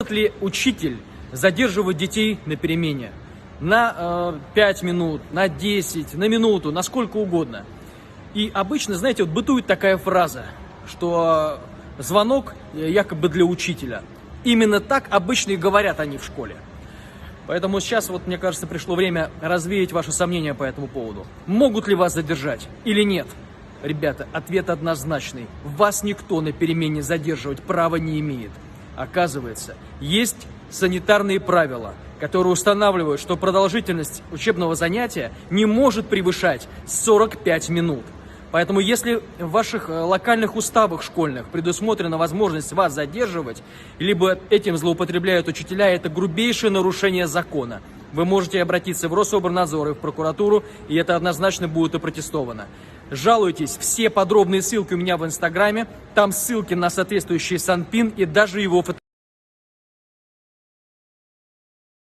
Может ли учитель задерживать детей на перемене? На 5 минут, на 10, на минуту, на сколько угодно. И обычно, знаете, вот бытует такая фраза, что звонок якобы для учителя. Именно так обычно и говорят они в школе. Поэтому сейчас, вот, мне кажется, пришло время развеять ваши сомнения по этому поводу. Могут ли вас задержать или нет? Ребята, ответ однозначный. Вас никто на перемене задерживать права не имеет. Оказывается, есть санитарные правила, которые устанавливают, что продолжительность учебного занятия не может превышать 45 минут. Поэтому если в ваших локальных уставах школьных предусмотрена возможность вас задерживать, либо этим злоупотребляют учителя, это грубейшее нарушение закона. Вы можете обратиться в Рособорнадзор и в прокуратуру, и это однозначно будет опротестовано. Жалуйтесь, все подробные ссылки у меня в Инстаграме, там ссылки на соответствующий санпин и даже его фотографии.